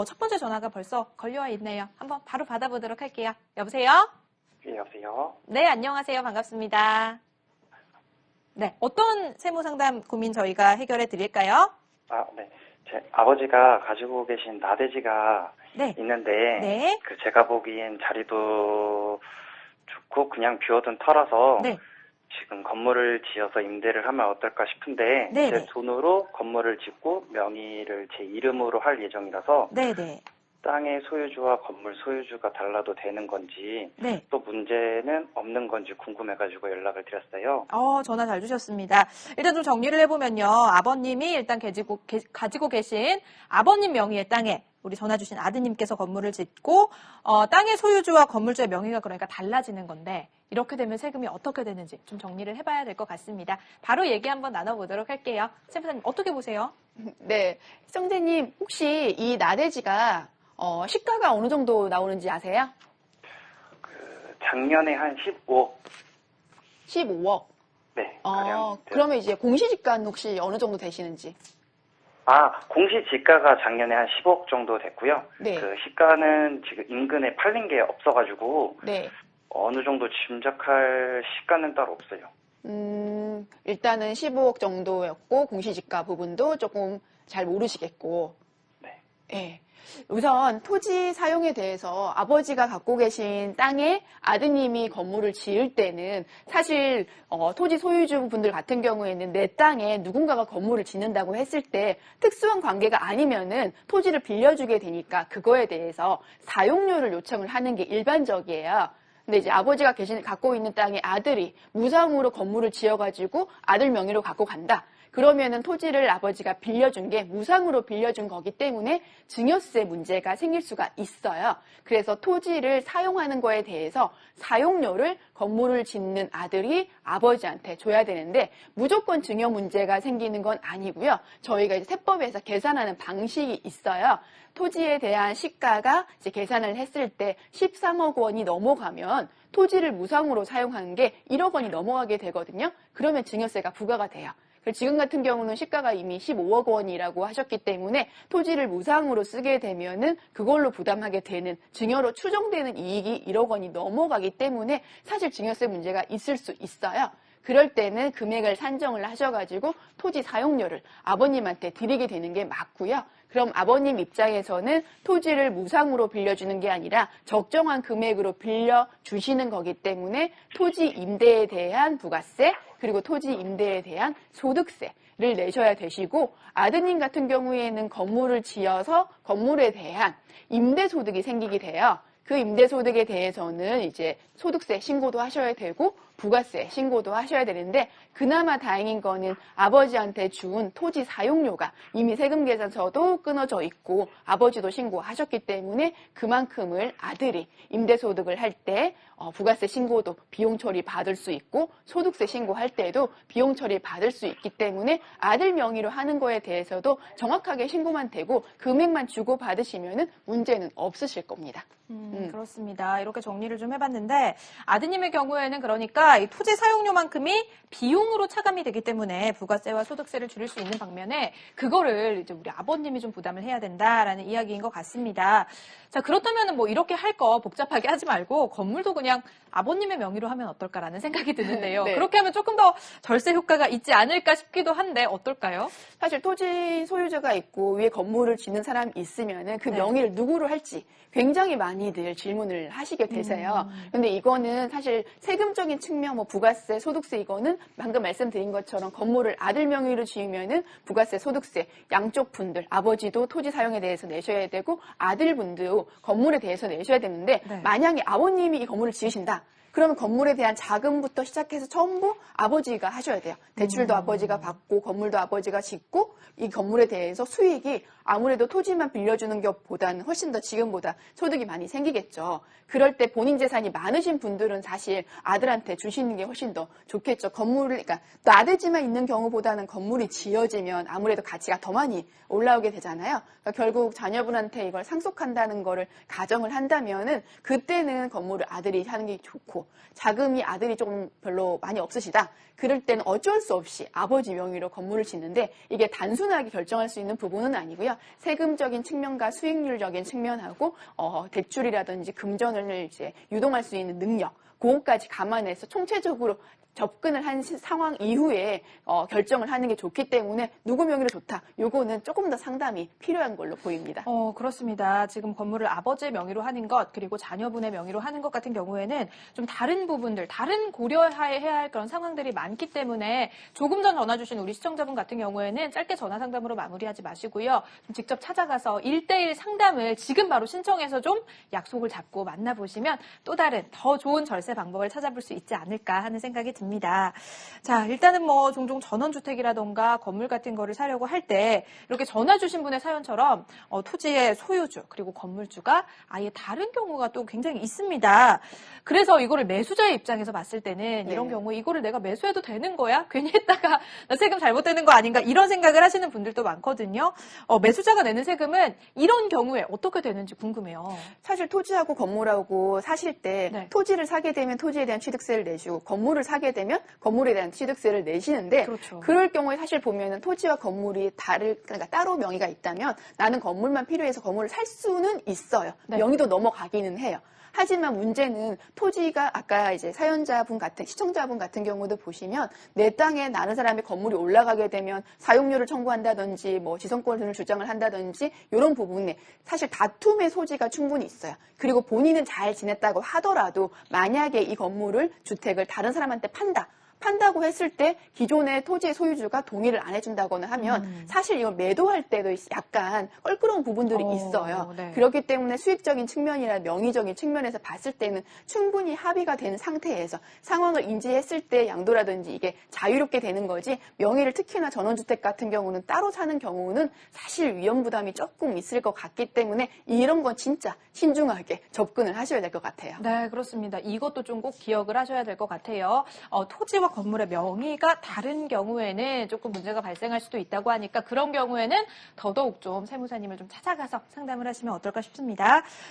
첫 번째 전화가 벌써 걸려와 있네요. 한번 바로 받아보도록 할게요. 여보세요? 예, 여보세요? 네, 안녕하세요. 반갑습니다. 네, 어떤 세무상담 고민 저희가 해결해 드릴까요? 네. 제 아버지가 가지고 계신 나대지가 네. 있는데, 네. 제가 보기엔 자리도 좋고 그냥 비워둔 터라서 네. 지금 건물을 지어서 임대를 하면 어떨까 싶은데, 네, 제 네. 돈으로 건물을 짓고 명의를 제 이름으로 할 예정이라서 네네. 땅의 소유주와 건물 소유주가 달라도 되는 건지, 네. 또 문제는 없는 건지 궁금해가지고 연락을 드렸어요. 전화 잘 주셨습니다. 일단 좀 정리를 해보면요. 아버님이 일단 가지고 계신 아버님 명의의 땅에 우리 전화 주신 아드님께서 건물을 짓고 땅의 소유주와 건물주의 명의가 그러니까 달라지는 건데 이렇게 되면 세금이 어떻게 되는지 좀 정리를 해봐야 될 것 같습니다. 바로 얘기 한번 나눠보도록 할게요. 세무사님 어떻게 보세요? 네, 시청자님 혹시 이 나대지가 시가가 어느 정도 나오는지 아세요? 작년에 한 15억. 15억. 네. 가량. 그러면 이제 공시지가는 혹시 어느 정도 되시는지? 공시지가가 작년에 한 10억 정도 됐고요. 네. 그 시가는 지금 인근에 팔린 게 없어가지고 네. 어느 정도 짐작할 시가는 따로 없어요. 일단은 15억 정도였고 공시지가 부분도 조금 잘 모르시겠고. 네. 네. 우선 토지 사용에 대해서 아버지가 갖고 계신 땅에 아드님이 건물을 지을 때는 사실 토지 소유주분들 같은 경우에는 내 땅에 누군가가 건물을 짓는다고 했을 때 특수한 관계가 아니면은 토지를 빌려주게 되니까 그거에 대해서 사용료를 요청을 하는 게 일반적이에요. 근데 이제 아버지가 갖고 있는 땅에 아들이 무상으로 건물을 지어가지고 아들 명의로 갖고 간다. 그러면은 토지를 아버지가 빌려준 게 무상으로 빌려준 거기 때문에 증여세 문제가 생길 수가 있어요. 그래서 토지를 사용하는 거에 대해서 사용료를 건물을 짓는 아들이 아버지한테 줘야 되는데 무조건 증여 문제가 생기는 건 아니고요. 저희가 이제 세법에서 계산하는 방식이 있어요. 토지에 대한 시가가 이제 계산을 했을 때 13억 원이 넘어가면 토지를 무상으로 사용하는 게 1억 원이 넘어가게 되거든요. 그러면 증여세가 부과가 돼요. 지금 같은 경우는 시가가 이미 15억 원이라고 하셨기 때문에 토지를 무상으로 쓰게 되면은 그걸로 부담하게 되는 증여로 추정되는 이익이 1억 원이 넘어가기 때문에 사실 증여세 문제가 있을 수 있어요. 그럴 때는 금액을 산정을 하셔가지고 토지 사용료를 아버님한테 드리게 되는 게 맞고요. 그럼 아버님 입장에서는 토지를 무상으로 빌려주는 게 아니라 적정한 금액으로 빌려주시는 거기 때문에 토지 임대에 대한 부가세 그리고 토지 임대에 대한 소득세를 내셔야 되시고 아드님 같은 경우에는 건물을 지어서 건물에 대한 임대소득이 생기게 돼요. 그 임대소득에 대해서는 이제 소득세 신고도 하셔야 되고 부가세 신고도 하셔야 되는데 그나마 다행인 거는 아버지한테 준 토지 사용료가 이미 세금 계산서도 끊어져 있고 아버지도 신고하셨기 때문에 그만큼을 아들이 임대소득을 할 때 부가세 신고도 비용 처리 받을 수 있고 소득세 신고할 때도 비용 처리 받을 수 있기 때문에 아들 명의로 하는 거에 대해서도 정확하게 신고만 되고 금액만 주고 받으시면은 문제는 없으실 겁니다. 그렇습니다. 이렇게 정리를 좀 해봤는데 아드님의 경우에는 그러니까 이 토지 사용료만큼이 비용으로 차감이 되기 때문에 부가세와 소득세를 줄일 수 있는 방면에 그거를 이제 우리 아버님이 좀 부담을 해야 된다라는 이야기인 것 같습니다. 자, 그렇다면 뭐 이렇게 할 거 복잡하게 하지 말고 건물도 그냥 아버님의 명의로 하면 어떨까라는 생각이 드는데요. 네. 그렇게 하면 조금 더 절세 효과가 있지 않을까 싶기도 한데 어떨까요? 사실 토지 소유자가 있고 위에 건물을 짓는 사람이 있으면은 그 명의를 누구로 할지 굉장히 많이들 질문을 하시게 되세요. 근데 이거는 사실 세금적인 측면, 뭐 부가세, 소득세 이거는 방금 말씀드린 것처럼 건물을 아들 명의로 지으면은 부가세, 소득세 양쪽 분들 아버지도 토지 사용에 대해서 내셔야 되고 아들분도 건물에 대해서 내셔야 되는데 네. 만약에 아버님이 이 건물을 지으신다. 그러면 건물에 대한 자금부터 시작해서 전부 아버지가 하셔야 돼요. 대출도 아버지가 받고 건물도 아버지가 짓고 이 건물에 대해서 수익이 아무래도 토지만 빌려주는 것보다는 훨씬 더 지금보다 소득이 많이 생기겠죠. 그럴 때 본인 재산이 많으신 분들은 사실 아들한테 주시는 게 훨씬 더 좋겠죠. 건물을 그러니까 나대지만 있는 경우보다는 건물이 지어지면 아무래도 가치가 더 많이 올라오게 되잖아요. 그러니까 결국 자녀분한테 이걸 상속한다는 거를 가정을 한다면은 그때는 건물을 아들이 하는 게 좋고 없고 자금이 아들이 좀 별로 많이 없으시다. 그럴 때는 어쩔 수 없이 아버지 명의로 건물을 짓는데 이게 단순하게 결정할 수 있는 부분은 아니고요. 세금적인 측면과 수익률적인 측면하고 대출이라든지 금전을 이제 유동할 수 있는 능력, 그것까지 감안해서 총체적으로 접근을 한 상황 이후에 결정을 하는 게 좋기 때문에 누구 명의로 좋다. 요거는 조금 더 상담이 필요한 걸로 보입니다. 그렇습니다. 지금 건물을 아버지의 명의로 하는 것, 그리고 자녀분의 명의로 하는 것 같은 경우에는 좀 다른 부분들, 다른 고려해야 할 그런 상황들이 많기 때문에 조금 전 전화 주신 우리 시청자분 같은 경우에는 짧게 전화 상담으로 마무리하지 마시고요. 좀 직접 찾아가서 1대1 상담을 지금 바로 신청해서 좀 약속을 잡고 만나보시면 또 다른 더 좋은 절세 방법을 찾아볼 수 있지 않을까 하는 생각이 듭니다. 자, 일단은 뭐 종종 전원주택이라던가 건물 같은 거를 사려고 할 때 이렇게 전화 주신 분의 사연처럼 토지의 소유주 그리고 건물주가 아예 다른 경우가 또 굉장히 있습니다. 그래서 이거를 매수자의 입장에서 봤을 때는 이런 경우에 이거를 내가 매수해도 되는 거야? 괜히 했다가 나 세금 잘못되는 거 아닌가? 이런 생각을 하시는 분들도 많거든요. 매수자가 내는 세금은 이런 경우에 어떻게 되는지 궁금해요. 사실 토지하고 건물하고 사실 때 네. 토지를 사게 되면 토지에 대한 취득세를 내시고 건물을 사게 되면 건물에 대한 취득세를 내시는데 그렇죠. 그럴 경우에 사실 보면은 토지와 건물이 그러니까 따로 명의가 있다면 나는 건물만 필요해서 건물을 살 수는 있어요. 네. 명의도 넘어가기는 해요. 하지만 문제는 토지가 아까 이제 시청자분 같은 경우도 보시면 내 땅에 나는 사람의 건물이 올라가게 되면 사용료를 청구한다든지 뭐 지성권을 주장을 한다든지 이런 부분에 사실 다툼의 소지가 충분히 있어요. 그리고 본인은 잘 지냈다고 하더라도 만약에 이 주택을 다른 사람한테 판다고 했을 때 기존의 토지의 소유주가 동의를 안 해준다거나 하면 사실 이걸 매도할 때도 약간 껄끄러운 부분들이 있어요. 네. 그렇기 때문에 수익적인 측면이나 명의적인 측면에서 봤을 때는 충분히 합의가 된 상태에서 상황을 인지했을 때 양도라든지 이게 자유롭게 되는 거지 명의를 특히나 전원주택 같은 경우는 따로 사는 경우는 사실 위험 부담이 조금 있을 것 같기 때문에 이런 건 진짜 신중하게 접근을 하셔야 될 것 같아요. 네, 그렇습니다. 이것도 좀 꼭 기억을 하셔야 될 것 같아요. 토지와 건물의 명의가 다른 경우에는 조금 문제가 발생할 수도 있다고 하니까 그런 경우에는 더더욱 좀 세무사님을 좀 찾아가서 상담을 하시면 어떨까 싶습니다.